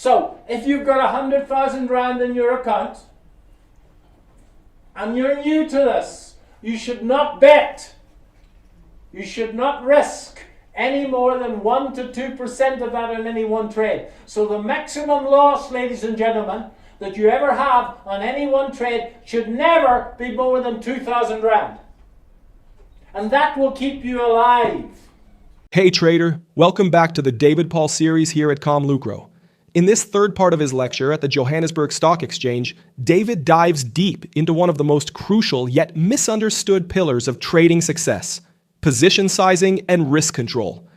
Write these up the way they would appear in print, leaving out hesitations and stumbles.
So, if you've got 100,000 rand in your account, and you're new to this, you should not bet, you should not risk any more than 1 to 2% of that in any one trade. So the maximum loss, ladies and gentlemen, that you ever have on any one trade should never be more than 2,000 rand. And that will keep you alive. Hey trader, welcome back to the David Paul series here at Lucro. In this third part of his lecture at the Johannesburg Stock Exchange, David dives deep into one of the most crucial yet misunderstood pillars of trading success: position sizing and risk control.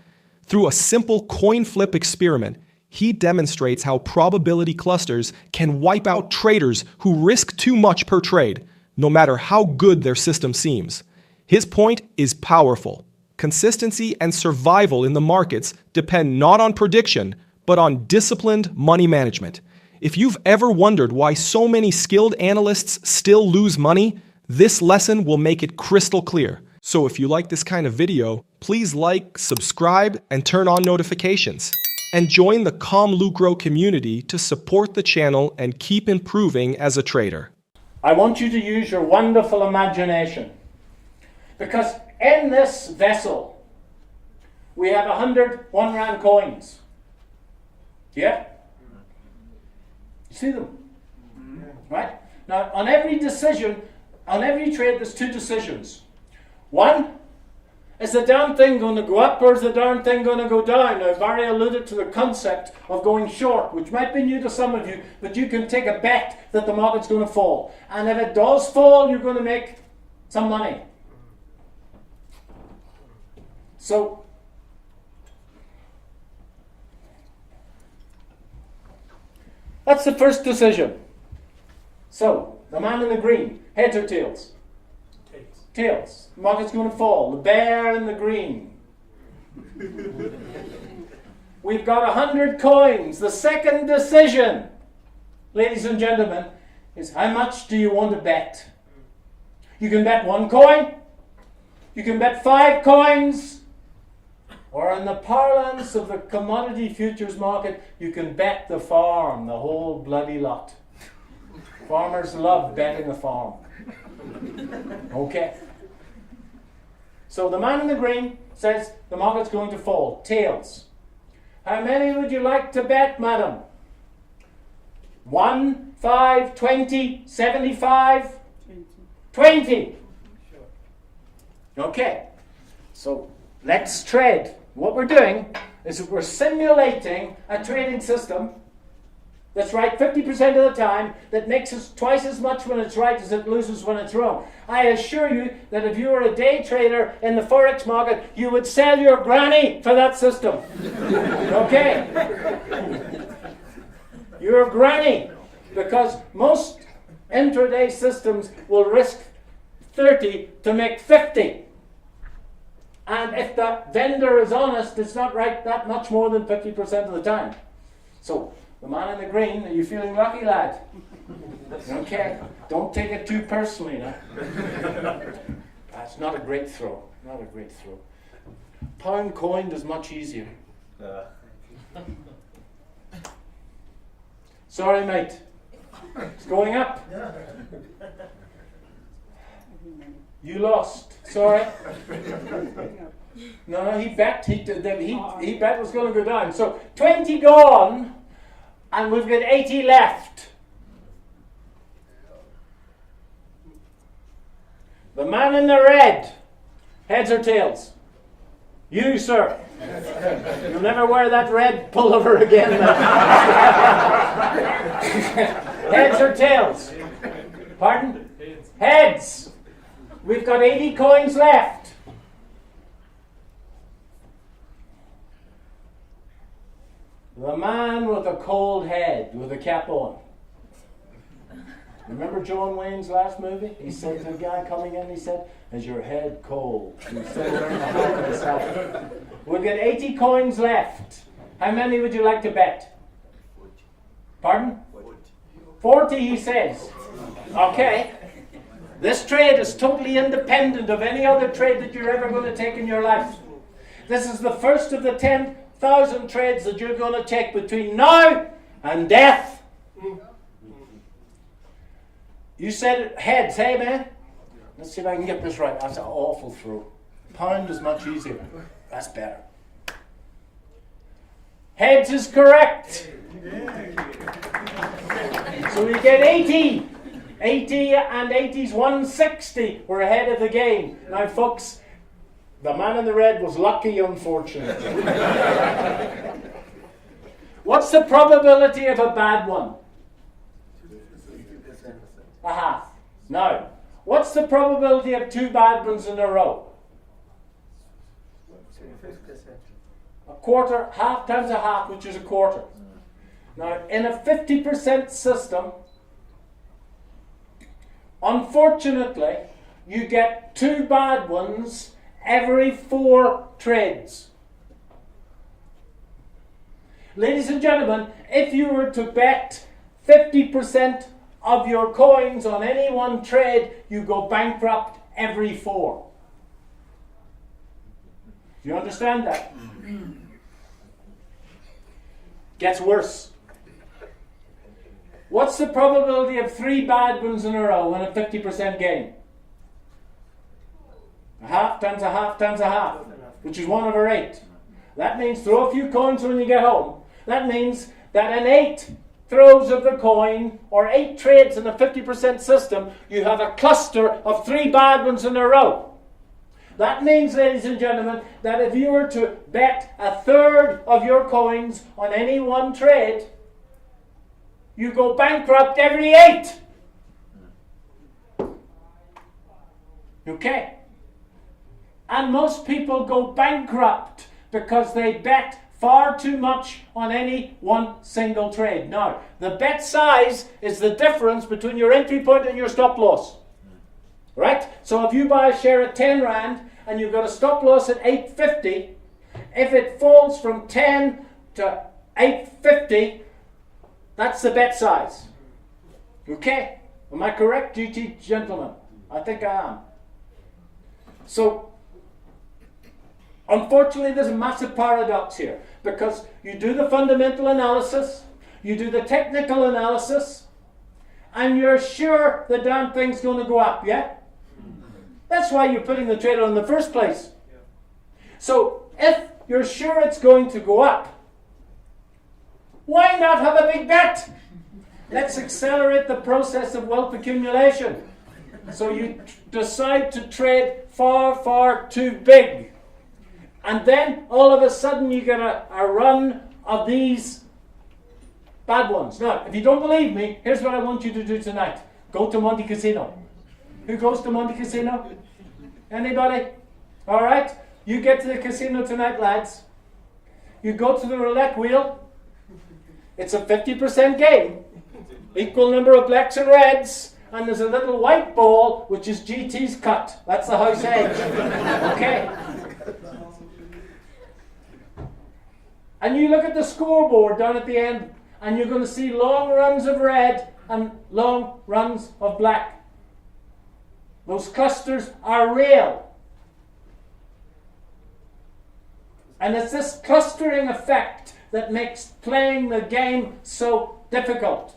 Through a simple coin flip experiment, he demonstrates how probability clusters can wipe out traders who risk too much per trade, no matter how good their system seems. His point is powerful. Consistency and survival in the markets depend not on prediction, but on disciplined money management. If you've ever wondered why so many skilled analysts still lose money, this lesson will make it crystal clear. So if you like this kind of video, please like, subscribe, and turn on notifications. And join the Lucro community to support the channel and keep improving as a trader. I want you to use your wonderful imagination. Because in this vessel, we have 100 1 rand coins. Yeah? You see them? Right? Now, on every decision, on every trade, there's two decisions. One, is the damn thing going to go up or is the damn thing going to go down? Now, Barry alluded to the concept of going short, which might be new to some of you, but you can take a bet that the market's going to fall. And if it does fall, you're going to make some money. So, that's the first decision. So, the man in the green, heads or tails? Tails. Tails. The market's going to fall. The bear in the green. We've got 100 coins. The second decision, ladies and gentlemen, is how much do you want to bet? You can bet 1 coin. You can bet 5 coins. Or in the parlance of the commodity futures market, you can bet the farm, the whole bloody lot. Farmers love betting the farm. Okay. So the man in the green says the market's going to fall. Tails. How many would you like to bet, madam? 1, 5, 20, 75? 20. Okay. So let's trade. What we're doing is we're simulating a trading system that's right 50% of the time, that makes us twice as much when it's right as it loses when it's wrong. I assure you that if you were a day trader in the Forex market, you would sell your granny for that system. Okay? Your granny. Because most intraday systems will risk 30 to make 50. And if the vendor is honest, it's not right that much more than 50% of the time. So, the man in the green, are you feeling lucky, lad? Okay, don't take it too personally now. That's not a great throw, not a great throw. Pound coined is much easier. Sorry, mate. It's going up. You lost. Sorry. No, he bet. He bet was going to go down. So 20 gone, and we've got 80 left. The man in the red, heads or tails? You, sir. You'll never wear that red pullover again. Heads or tails? Pardon? Heads. We've got 80 coins left. The man with a cold head, with a cap on. Remember John Wayne's last movie? He said to the guy coming in, he said, "Is your head cold?" He was still wearing the hat of his hat. We've got 80 coins left. How many would you like to bet? Pardon? 40, he says. Okay. This trade is totally independent of any other trade that you're ever going to take in your life. This is the first of the 10,000 trades that you're going to take between now and death. You said heads, hey man? Let's see if I can get this right. That's an awful throw. Pound is much easier. That's better. Heads is correct. So we get 80. 80 and 80's 160. We're ahead of the game. Now folks, the man in the red was lucky, unfortunately. What's the probability of a bad one? 1/2. Now, what's the probability of 2 bad ones in a row? 1/4, half times 1/2, which is 1/4. Now, in a 50% system, unfortunately, you get 2 bad ones every 4 trades. Ladies and gentlemen, if you were to bet 50% of your coins on any one trade, you go bankrupt every 4. Do you understand that? Gets worse. What's the probability of 3 bad ones in a row in a 50% game? 1/2 times 1/2 times 1/2, which is 1/8. That means throw a few coins when you get home. That means that in 8 throws of the coin, or 8 trades in a 50% system, you have a cluster of 3 bad ones in a row. That means, ladies and gentlemen, that if you were to bet 1/3 of your coins on any one trade, you go bankrupt every 8. Okay? And most people go bankrupt because they bet far too much on any one single trade. Now, the bet size is the difference between your entry point and your stop loss. Right? So if you buy a share at 10 Rand and you've got a stop loss at 8.50, if it falls from 10 to 8.50, that's the bet size. Okay? Am I correct, GT gentlemen? I think I am. So, unfortunately, there's a massive paradox here, because you do the fundamental analysis, you do the technical analysis, and you're sure the damn thing's going to go up, yeah? That's why you're putting the trade on in the first place. So, if you're sure it's going to go up, why not have a big bet? Let's accelerate the process of wealth accumulation. So you decide to trade far, far too big. And then, all of a sudden, you get a run of these bad ones. Now, if you don't believe me, here's what I want you to do tonight. Go to Monte Casino. Who goes to Monte Casino? Anybody? All right. You get to the casino tonight, lads. You go to the roulette wheel. It's a 50% game. Equal number of blacks and reds. And there's a little white ball, which is GT's cut. That's the house edge. Okay. And you look at the scoreboard down at the end, and you're going to see long runs of red and long runs of black. Those clusters are real. And it's this clustering effect that makes playing the game so difficult.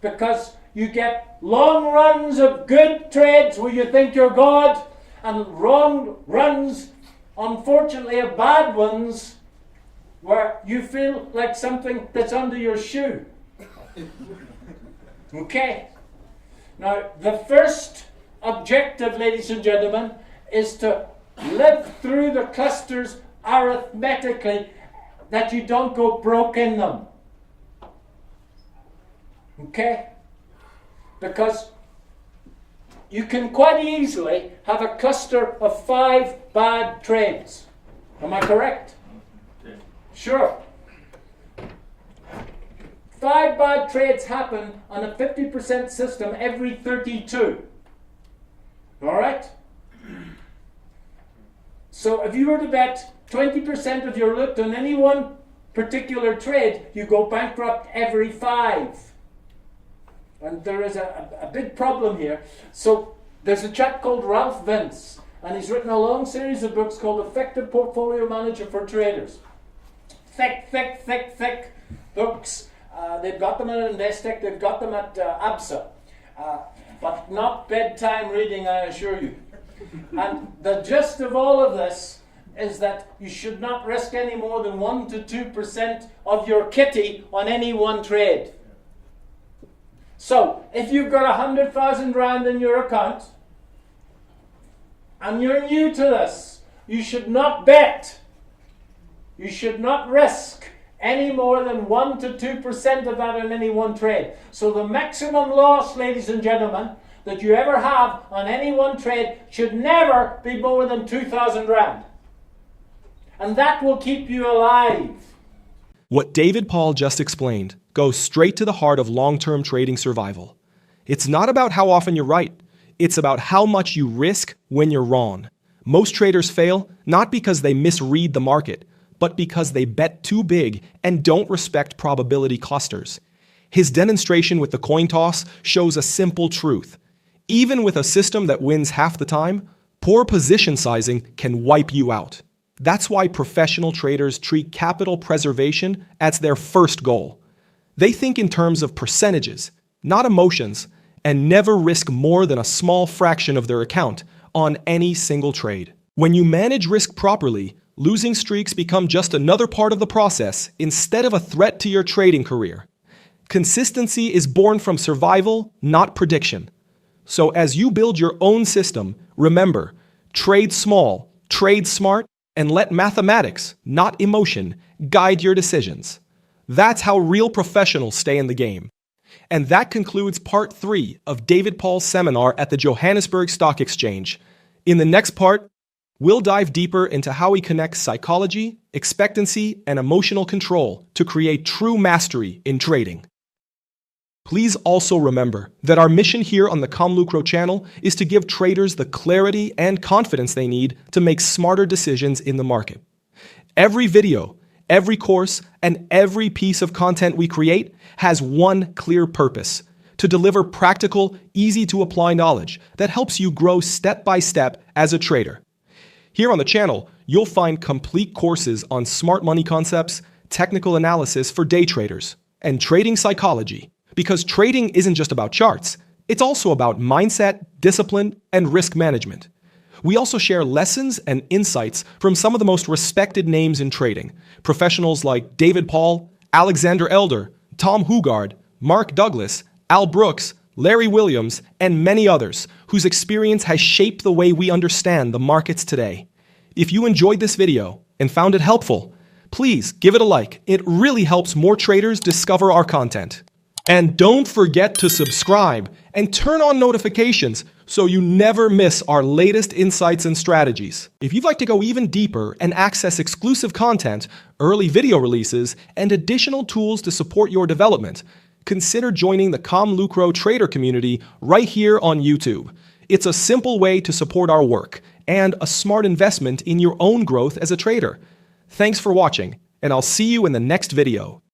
Because you get long runs of good trades where you think you're God, and long runs, unfortunately, of bad ones where you feel like something that's under your shoe. Okay. Now, the first objective, ladies and gentlemen, is to live through the clusters arithmetically, that you don't go broke in them. Okay? Because you can quite easily have a cluster of 5 bad trades. Am I correct? Sure. 5 bad trades happen on a 50% system every 32. Alright? So if you were to bet 20% of your loot on any one particular trade, you go bankrupt every 5. And there is a big problem here. So there's a chap called Ralph Vince, and he's written a long series of books called Effective Portfolio Manager for Traders. Thick books. They've got them at Nesta, they've got them at ABSA. But not bedtime reading, I assure you. And the gist of all of this is that you should not risk any more than 1 to 2% of your kitty on any one trade. So, if you've got 100,000 rand in your account, and you're new to this, you should not bet. You should not risk any more than 1 to 2% of that in any one trade. So the maximum loss, ladies and gentlemen, that you ever have on any one trade should never be more than 2,000 rand. And that will keep you alive. What David Paul just explained goes straight to the heart of long-term trading survival. It's not about how often you're right. It's about how much you risk when you're wrong. Most traders fail not because they misread the market, but because they bet too big and don't respect probability clusters. His demonstration with the coin toss shows a simple truth. Even with a system that wins half the time, poor position sizing can wipe you out. That's why professional traders treat capital preservation as their first goal. They think in terms of percentages, not emotions, and never risk more than a small fraction of their account on any single trade. When you manage risk properly, losing streaks become just another part of the process instead of a threat to your trading career. Consistency is born from survival, not prediction. So as you build your own system, remember, trade small, trade smart, and let mathematics, not emotion, guide your decisions. That's how real professionals stay in the game. And that concludes part 3 of David Paul's seminar at the Johannesburg Stock Exchange. In the next part, we'll dive deeper into how he connects psychology, expectancy, and emotional control to create true mastery in trading. Please also remember that our mission here on the Lucro channel is to give traders the clarity and confidence they need to make smarter decisions in the market. Every video, every course, and every piece of content we create has one clear purpose: to deliver practical, easy-to-apply knowledge that helps you grow step by step as a trader. Here on the channel, you'll find complete courses on smart money concepts, technical analysis for day traders, and trading psychology. Because trading isn't just about charts, it's also about mindset, discipline, and risk management. We also share lessons and insights from some of the most respected names in trading, professionals like David Paul, Alexander Elder, Tom Hugard, Mark Douglas, Al Brooks, Larry Williams, and many others whose experience has shaped the way we understand the markets today. If you enjoyed this video and found it helpful, please give it a like. It really helps more traders discover our content. And don't forget to subscribe and turn on notifications so you never miss our latest insights and strategies. If you'd like to go even deeper and access exclusive content, early video releases, and additional tools to support your development, consider joining the Lucro Trader community right here on YouTube. It's a simple way to support our work and a smart investment in your own growth as a trader. Thanks for watching, and I'll see you in the next video.